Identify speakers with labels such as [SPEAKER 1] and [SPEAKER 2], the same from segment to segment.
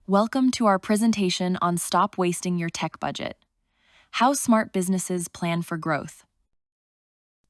[SPEAKER 1] Welcome to our presentation on Stop Wasting Your Tech Budget. How smart businesses plan for growth.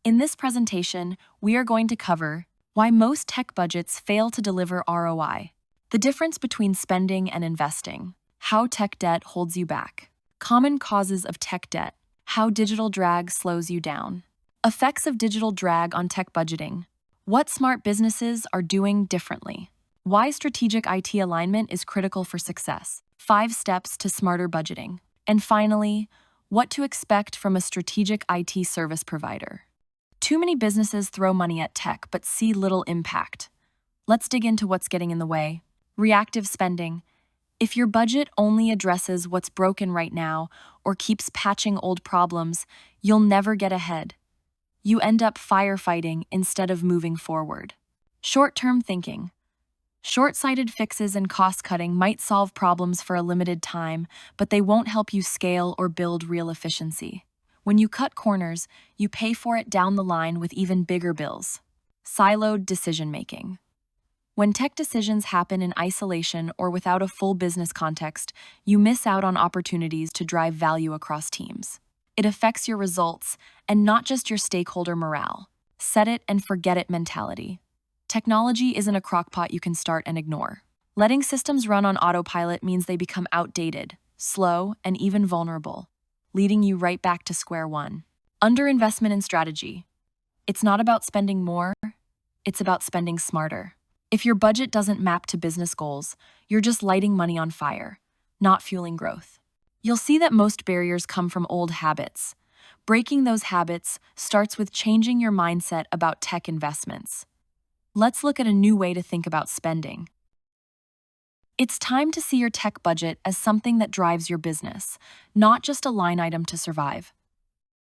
[SPEAKER 1] In this presentation, we are going to cover why most tech budgets fail to deliver ROI, the difference between spending and investing, how tech debt holds you back, common causes of tech debt, how digital drag slows you down, effects of digital drag on tech budgeting, what smart businesses are doing differently, why strategic IT alignment is critical for success, 5 steps to smarter budgeting, and finally, what to expect from a strategic IT service provider. Too many businesses throw money at tech but see little impact. Let's dig into what's getting in the way. Reactive spending. If your budget only addresses what's broken right now or keeps patching old problems, you'll never get ahead. You end up firefighting instead of moving forward. Short-term thinking. Short-sighted fixes and cost-cutting might solve problems for a limited time, but they won't help you scale or build real efficiency. When you cut corners, you pay for it down the line with even bigger bills. Siloed decision-making. When tech decisions happen in isolation or without a full business context, you miss out on opportunities to drive value across teams. It affects your results and not just your stakeholder morale. Set it and forget it mentality. Technology isn't a crockpot you can start and ignore. Letting systems run on autopilot means they become outdated, slow, and even vulnerable, leading you right back to square one. Underinvestment in strategy. It's not about spending more, it's about spending smarter. If your budget doesn't map to business goals, you're just lighting money on fire, not fueling growth. You'll see that most barriers come from old habits. Breaking those habits starts with changing your mindset about tech investments. Let's look at a new way to think about spending. It's time to see your tech budget as something that drives your business, not just a line item to survive.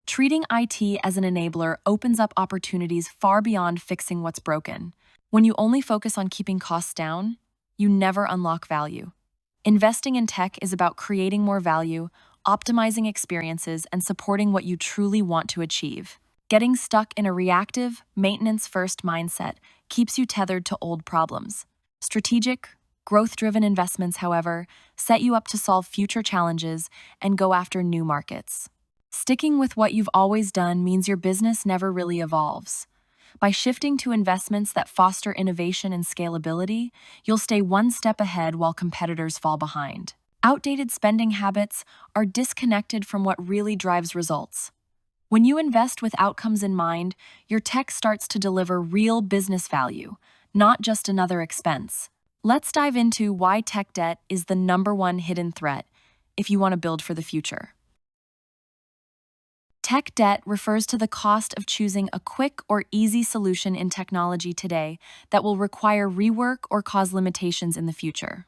[SPEAKER 1] Treating IT as an enabler opens up opportunities far beyond fixing what's broken. When you only focus on keeping costs down, you never unlock value. Investing in tech is about creating more value, optimizing experiences, and supporting what you truly want to achieve. Getting stuck in a reactive, maintenance-first mindset keeps you tethered to old problems. Strategic, growth-driven investments, however, set you up to solve future challenges and go after new markets. Sticking with what you've always done means your business never really evolves. By shifting to investments that foster innovation and scalability, you'll stay one step ahead while competitors fall behind. Outdated spending habits are disconnected from what really drives results. When you invest with outcomes in mind, your tech starts to deliver real business value, not just another expense. Let's dive into why tech debt is the #1 hidden threat if you want to build for the future. Tech debt refers to the cost of choosing a quick or easy solution in technology today that will require rework or cause limitations in the future.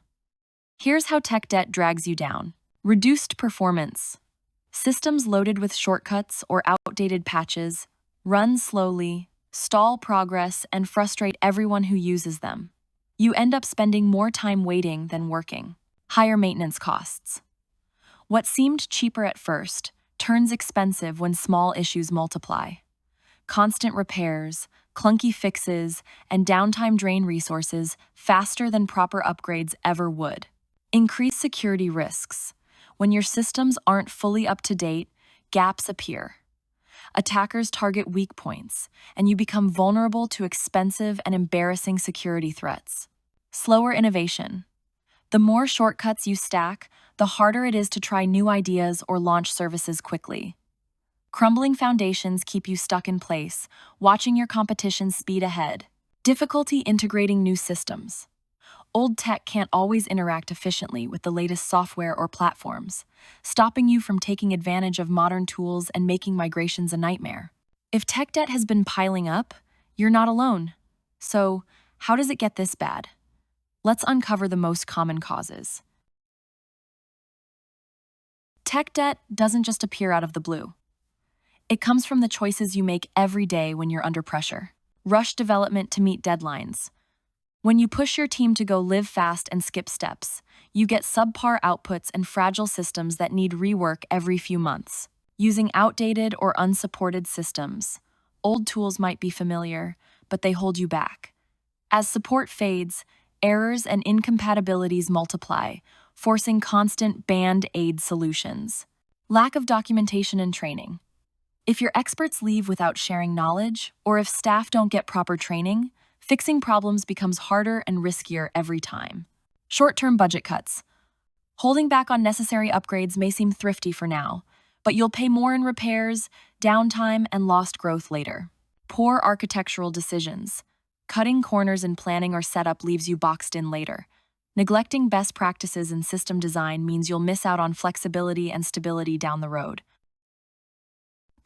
[SPEAKER 1] Here's how tech debt drags you down. Reduced performance. Systems loaded with shortcuts or outdated patches run slowly, stall progress, and frustrate everyone who uses them. You end up spending more time waiting than working. Higher maintenance costs. What seemed cheaper at first turns expensive when small issues multiply. Constant repairs, clunky fixes, and downtime drain resources faster than proper upgrades ever would. Increased security risks. When your systems aren't fully up to date, gaps appear. Attackers target weak points, and you become vulnerable to expensive and embarrassing security threats. Slower innovation. The more shortcuts you stack, the harder it is to try new ideas or launch services quickly. Crumbling foundations keep you stuck in place, watching your competition speed ahead. Difficulty integrating new systems. Old tech can't always interact efficiently with the latest software or platforms, stopping you from taking advantage of modern tools and making migrations a nightmare. If tech debt has been piling up, you're not alone. So, how does it get this bad? Let's uncover the most common causes. Tech debt doesn't just appear out of the blue. It comes from the choices you make every day when you're under pressure. Rush development to meet deadlines. When you push your team to go live fast and skip steps, you get subpar outputs and fragile systems that need rework every few months. Using outdated or unsupported systems. Old tools might be familiar, but they hold you back. As support fades, errors and incompatibilities multiply, forcing constant band-aid solutions. Lack of documentation and training. If your experts leave without sharing knowledge, or if staff don't get proper training, fixing problems becomes harder and riskier every time. Short-term budget cuts. Holding back on necessary upgrades may seem thrifty for now, but you'll pay more in repairs, downtime, and lost growth later. Poor architectural decisions. Cutting corners in planning or setup leaves you boxed in later. Neglecting best practices in system design means you'll miss out on flexibility and stability down the road.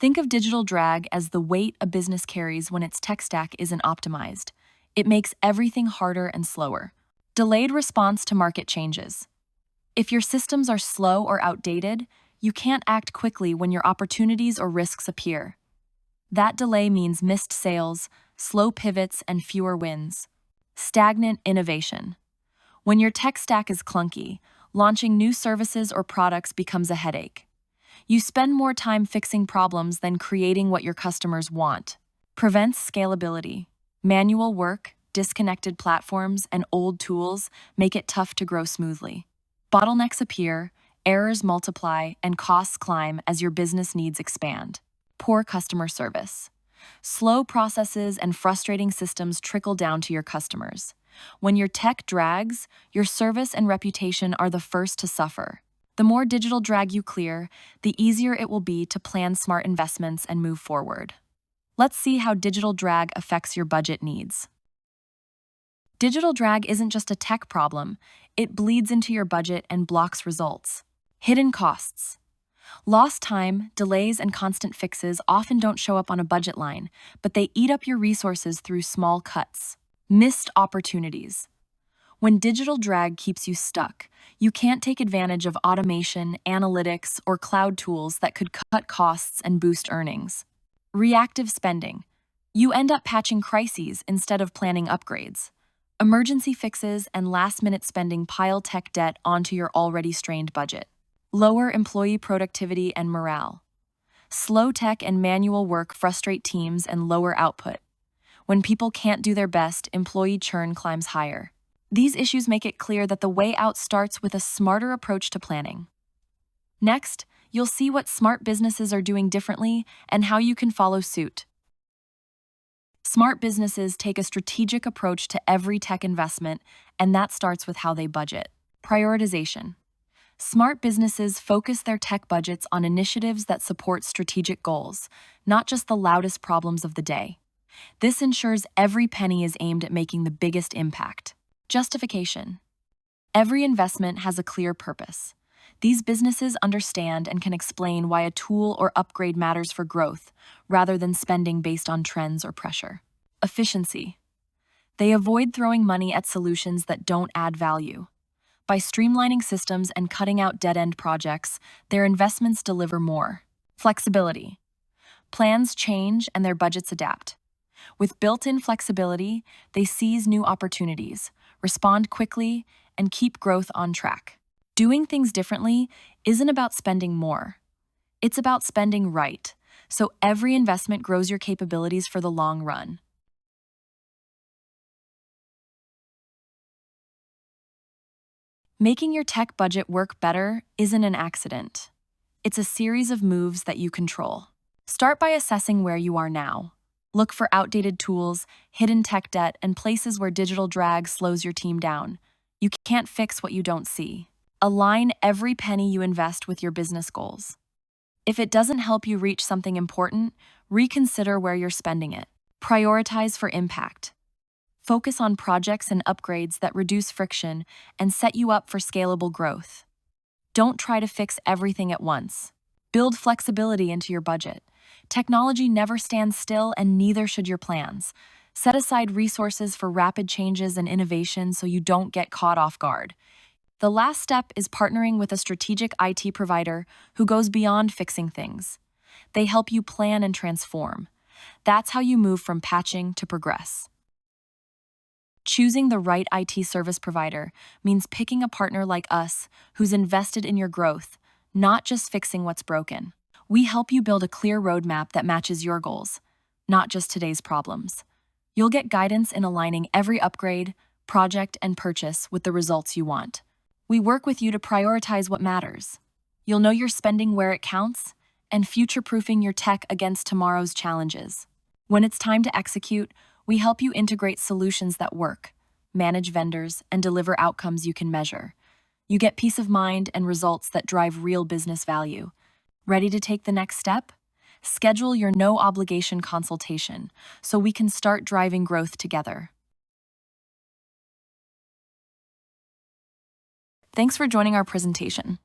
[SPEAKER 1] Think of digital drag as the weight a business carries when its tech stack isn't optimized. It makes everything harder and slower. Delayed response to market changes. If your systems are slow or outdated, you can't act quickly when your opportunities or risks appear. That delay means missed sales, slow pivots, and fewer wins. Stagnant innovation. When your tech stack is clunky, launching new services or products becomes a headache. You spend more time fixing problems than creating what your customers want. Prevents scalability. Manual work, disconnected platforms, and old tools make it tough to grow smoothly. Bottlenecks appear, errors multiply, and costs climb as your business needs expand. Poor customer service. Slow processes and frustrating systems trickle down to your customers. When your tech drags, your service and reputation are the first to suffer. The more digital drag you clear, the easier it will be to plan smart investments and move forward. Let's see how digital drag affects your budget needs. Digital drag isn't just a tech problem, it bleeds into your budget and blocks results. Hidden costs. Lost time, delays, and constant fixes often don't show up on a budget line, but they eat up your resources through small cuts. Missed opportunities. When digital drag keeps you stuck, you can't take advantage of automation, analytics, or cloud tools that could cut costs and boost earnings. Reactive spending. You end up patching crises instead of planning upgrades. Emergency fixes and last-minute spending pile tech debt onto your already strained budget. Lower employee productivity and morale. Slow tech and manual work frustrate teams and lower output. When people can't do their best, employee churn climbs higher. These issues make it clear that the way out starts with a smarter approach to planning. Next, you'll see what smart businesses are doing differently and how you can follow suit. Smart businesses take a strategic approach to every tech investment, and that starts with how they budget. Prioritization. Smart businesses focus their tech budgets on initiatives that support strategic goals, not just the loudest problems of the day. This ensures every penny is aimed at making the biggest impact. Justification. Every investment has a clear purpose. These businesses understand and can explain why a tool or upgrade matters for growth, rather than spending based on trends or pressure. Efficiency. They avoid throwing money at solutions that don't add value. By streamlining systems and cutting out dead-end projects, their investments deliver more. Flexibility. Plans change and their budgets adapt. With built-in flexibility, they seize new opportunities, respond quickly, and keep growth on track. Doing things differently isn't about spending more. It's about spending right, so every investment grows your capabilities for the long run. Making your tech budget work better isn't an accident. It's a series of moves that you control. Start by assessing where you are now. Look for outdated tools, hidden tech debt, and places where digital drag slows your team down. You can't fix what you don't see. Align every penny you invest with your business goals. If it doesn't help you reach something important, reconsider where you're spending it. Prioritize for impact. Focus on projects and upgrades that reduce friction and set you up for scalable growth. Don't try to fix everything at once. Build flexibility into your budget. Technology never stands still, and neither should your plans. Set aside resources for rapid changes and innovation so you don't get caught off guard. The last step is partnering with a strategic IT provider who goes beyond fixing things. They help you plan and transform. That's how you move from patching to progress. Choosing the right IT service provider means picking a partner like us who's invested in your growth, not just fixing what's broken. We help you build a clear roadmap that matches your goals, not just today's problems. You'll get guidance in aligning every upgrade, project, and purchase with the results you want. We work with you to prioritize what matters. You'll know you're spending where it counts and future-proofing your tech against tomorrow's challenges. When it's time to execute, we help you integrate solutions that work, manage vendors, and deliver outcomes you can measure. You get peace of mind and results that drive real business value. Ready to take the next step? Schedule your no-obligation consultation so we can start driving growth together. Thanks for joining our presentation.